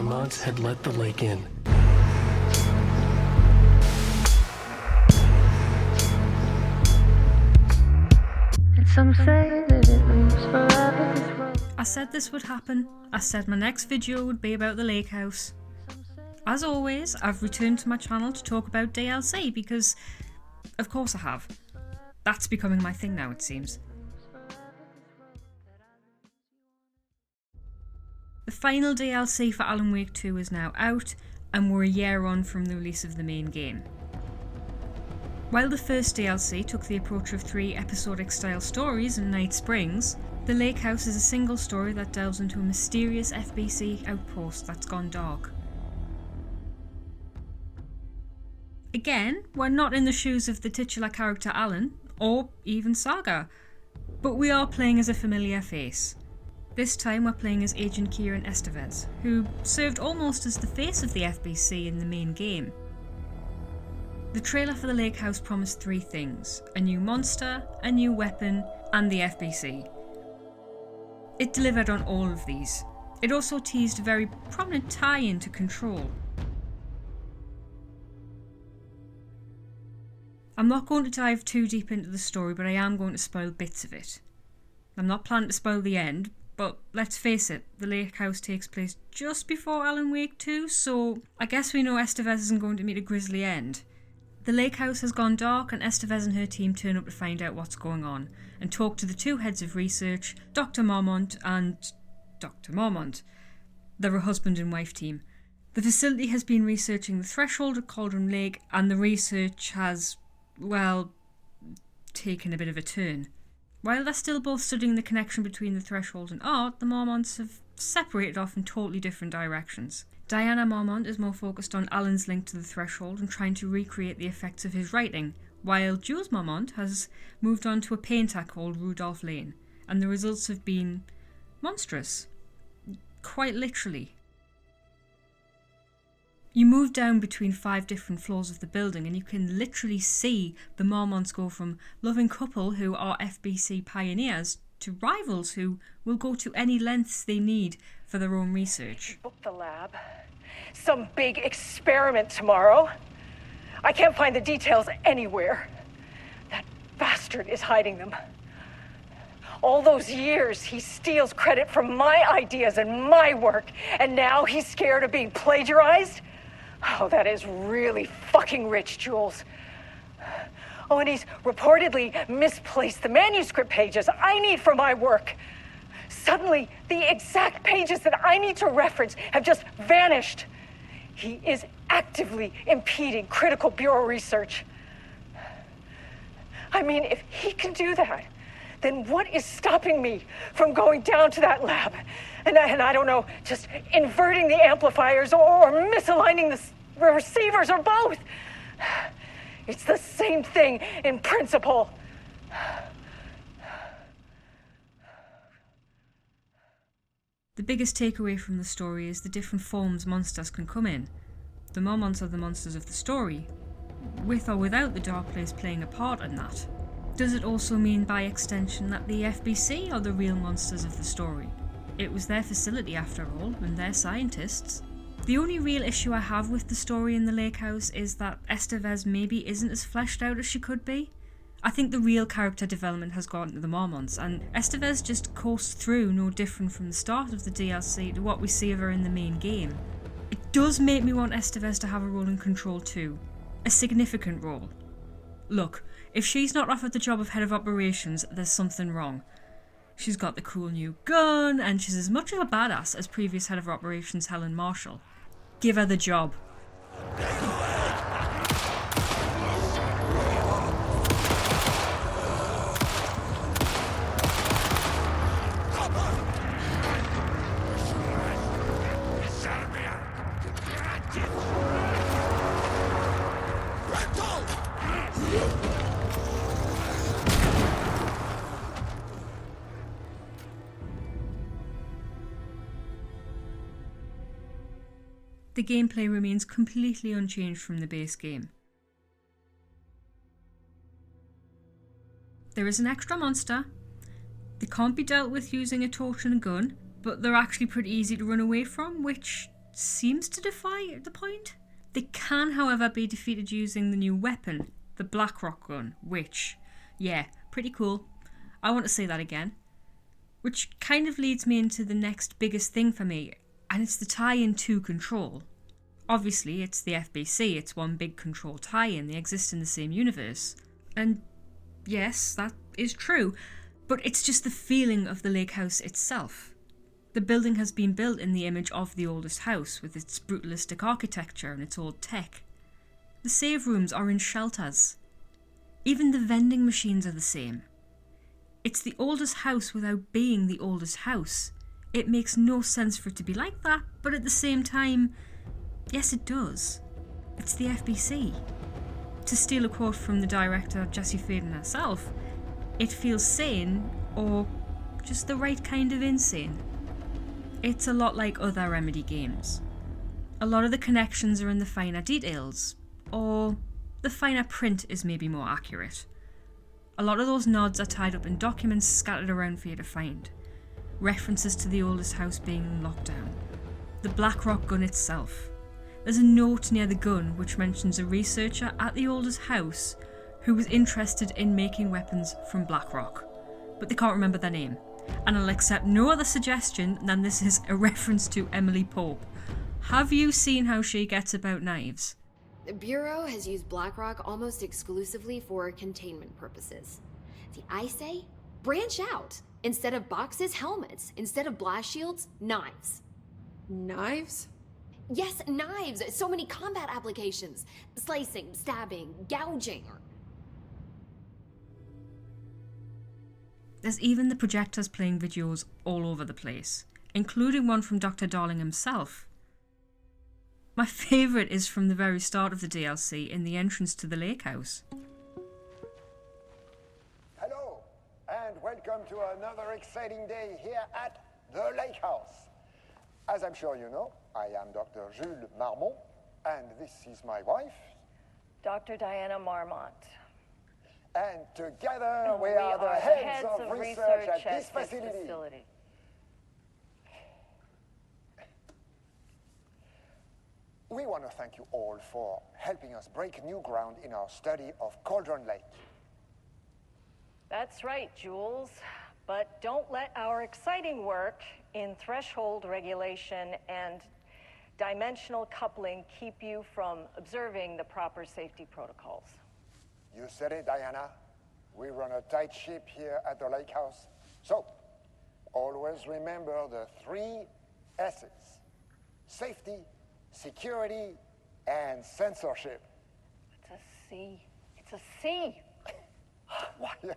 Marmonts had let the lake in. And some say that it lives forever this road. I said this would happen. I said my next video would be about the lake house. As always, I've returned to my channel to talk about DLC because, of course I have. That's becoming my thing now, it seems. The final DLC for Alan Wake 2 is now out, and we're a year on from the release of the main game. While the first DLC took the approach of 3 episodic style stories in Night Springs, The Lake House is a single story that delves into a mysterious FBC outpost that's gone dark. Again, we're not in the shoes of the titular character Alan, or even Saga, but we are playing as a familiar face. This time we're playing as Agent Kieran Estevez, who served almost as the face of the FBC in the main game. The trailer for The Lake House promised 3 things: a new monster, a new weapon, and the FBC. It delivered on all of these. It also teased a very prominent tie-in to Control. I'm not going to dive too deep into the story, but I am going to spoil bits of it. I'm not planning to spoil the end, but let's face it, The Lake House takes place just before Alan Wake 2, so I guess we know Estevez isn't going to meet a grisly end. The Lake House has gone dark, and Estevez and her team turn up to find out what's going on, and talk to the 2 heads of research, Dr. Marmont and Dr. Marmont. They're a husband and wife team. The facility has been researching the threshold at Cauldron Lake, and the research has, well, taken a bit of a turn. While they're still both studying the connection between the threshold and art, the Marmonts have separated off in totally different directions. Diana Marmont is more focused on Alan's link to the threshold and trying to recreate the effects of his writing, while Jules Marmont has moved on to a painter called Rudolph Lane, and the results have been monstrous. Quite literally. You move down between 5 different floors of the building and you can literally see the Marmonts go from loving couple who are FBC pioneers to rivals who will go to any lengths they need for their own research. Book the lab. Some big experiment tomorrow. I can't find the details anywhere. That bastard is hiding them. All those years he steals credit from my ideas and my work, and now he's scared of being plagiarized? Oh, that is really fucking rich, Jules. Oh, and he's reportedly misplaced the manuscript pages I need for my work. Suddenly, the exact pages that I need to reference have just vanished. He is actively impeding critical bureau research. I mean, if he can do that, then what is stopping me from going down to that lab? And I don't know, just inverting the amplifiers or misaligning the receivers or both. It's the same thing in principle. The biggest takeaway from the story is the different forms monsters can come in. The Marmonts are the monsters of the story, with or without the Dark Place playing a part in that. Does it also mean by extension that the FBC are the real monsters of the story? It was their facility after all, and they're scientists. The only real issue I have with the story in The Lake House is that Estevez maybe isn't as fleshed out as she could be. I think the real character development has gone to the Marmonts, and Estevez just coasts through no different from the start of the DLC to what we see of her in the main game. It does make me want Estevez to have a role in Control too. A significant role. Look, if she's not offered the job of head of operations, there's something wrong. She's got the cool new gun, and she's as much of a badass as previous head of operations Helen Marshall. Give her the job. The gameplay remains completely unchanged from the base game. There is an extra monster. They can't be dealt with using a torch and a gun, but they're actually pretty easy to run away from, which seems to defy the point. They can, however, be defeated using the new weapon, the Blackrock gun, which, yeah, pretty cool. I want to say that again. Which kind of leads me into the next biggest thing for me, and it's the tie-in to Control. Obviously, it's the FBC, it's one big Control tie-in, they exist in the same universe. And yes, that is true, but it's just the feeling of the lake house itself. The building has been built in the image of the oldest house, with its brutalistic architecture and its old tech. The save rooms are in shelters. Even the vending machines are the same. It's the oldest house without being the oldest house. It makes no sense for it to be like that, but at the same time, yes it does. It's the FBC. To steal a quote from the director Jesse Faden herself, it feels sane, or just the right kind of insane. It's a lot like other Remedy games. A lot of the connections are in the finer details, or the finer print is maybe more accurate. A lot of those nods are tied up in documents scattered around for you to find. References to the oldest house being in lockdown. The Blackrock gun itself. There's a note near the gun which mentions a researcher at the oldest house who was interested in making weapons from Blackrock, but they can't remember their name. And I'll accept no other suggestion than this is a reference to Emily Pope. Have you seen how she gets about knives? The Bureau has used Blackrock almost exclusively for containment purposes. See, I say, branch out. Instead of boxes, helmets. Instead of blast shields, knives. Knives? Yes, knives! So many combat applications. Slicing, stabbing, gouging. There's even the projectors playing videos all over the place, including one from Dr. Darling himself. My favourite is from the very start of the DLC in the entrance to the lake house. Hello, and welcome to another exciting day here at the Lake House. As I'm sure you know, I am Dr. Jules Marmont, and this is my wife. Dr. Diana Marmont. And together we are the heads of research at this facility. We want to thank you all for helping us break new ground in our study of Cauldron Lake. That's right, Jules. But don't let our exciting work in threshold regulation and dimensional coupling keep you from observing the proper safety protocols. You said it, Diana. We run a tight ship here at the Lake House. So, always remember the 3 S's. Safety, security, and censorship. It's a C. It's a C. Yeah,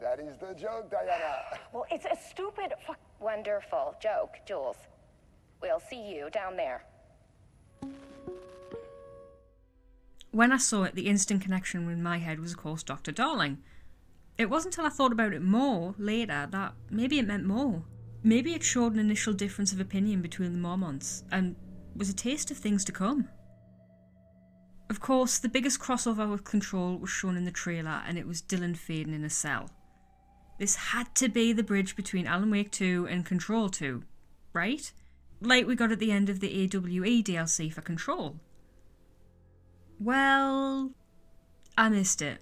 that is the joke, Diana. Well, it's a stupid fuck. Wonderful joke, Jules. We'll see you down there. When I saw it, the instant connection in my head was, of course, Dr. Darling. It wasn't until I thought about it more later that maybe it meant more. Maybe it showed an initial difference of opinion between the Marmonts, and was a taste of things to come. Of course, the biggest crossover with Control was shown in the trailer, and it was Dylan Faden in a cell. This had to be the bridge between Alan Wake 2 and Control 2, right? Like we got at the end of the AWE DLC for Control. Well, I missed it.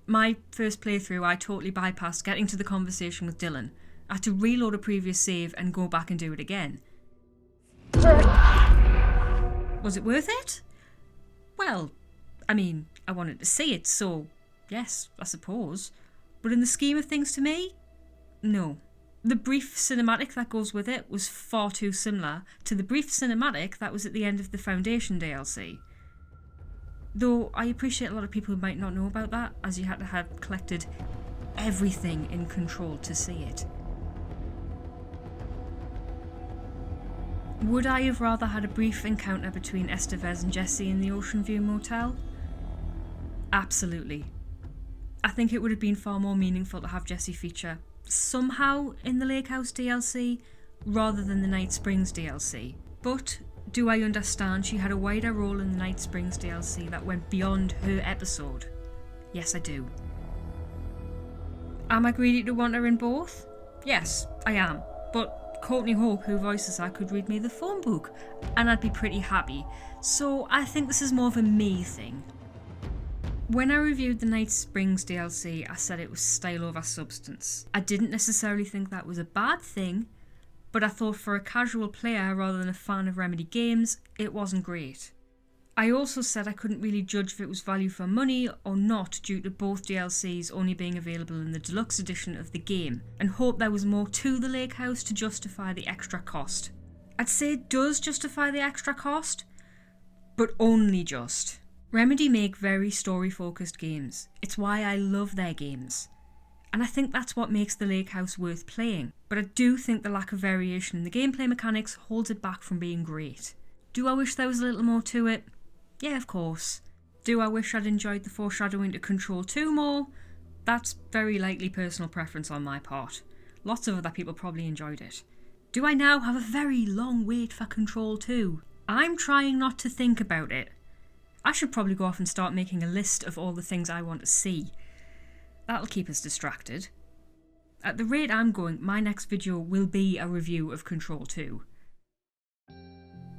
My first playthrough, I totally bypassed getting to the conversation with Dylan. I had to reload a previous save and go back and do it again. Was it worth it? Well, I mean, I wanted to see it, so yes, I suppose. But in the scheme of things to me, no. The brief cinematic that goes with it was far too similar to the brief cinematic that was at the end of the Foundation DLC. Though I appreciate a lot of people who might not know about that, as you had to have collected everything in Control to see it. Would I have rather had a brief encounter between Estevez and Jesse in the Ocean View Motel? Absolutely. I think it would have been far more meaningful to have Jesse feature somehow in the Lake House DLC rather than the Night Springs DLC. But do I understand she had a wider role in the Night Springs DLC that went beyond her episode? Yes, I do. Am I greedy to want her in both? Yes, I am. But Courtney Hope, who voices her, could read me the phone book, and I'd be pretty happy. So I think this is more of a me thing. When I reviewed the Night Springs DLC, I said it was style over substance. I didn't necessarily think that was a bad thing, but I thought for a casual player rather than a fan of Remedy games, it wasn't great. I also said I couldn't really judge if it was value for money or not due to both DLCs only being available in the deluxe edition of the game, and hoped there was more to the Lake House to justify the extra cost. I'd say it does justify the extra cost, but only just. Remedy make very story-focused games. It's why I love their games. And I think that's what makes the Lake House worth playing. But I do think the lack of variation in the gameplay mechanics holds it back from being great. Do I wish there was a little more to it? Yeah, of course. Do I wish I'd enjoyed the foreshadowing to Control 2 more? That's very likely personal preference on my part. Lots of other people probably enjoyed it. Do I now have a very long wait for Control 2? I'm trying not to think about it. I should probably go off and start making a list of all the things I want to see. That'll keep us distracted. At the rate I'm going, my next video will be a review of Control 2.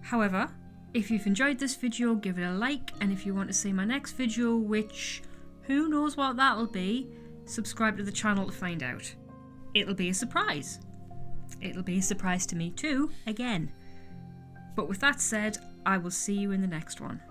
However, if you've enjoyed this video, give it a like, and if you want to see my next video, which who knows what that'll be, subscribe to the channel to find out. It'll be a surprise. It'll be a surprise to me too, again. But with that said, I will see you in the next one.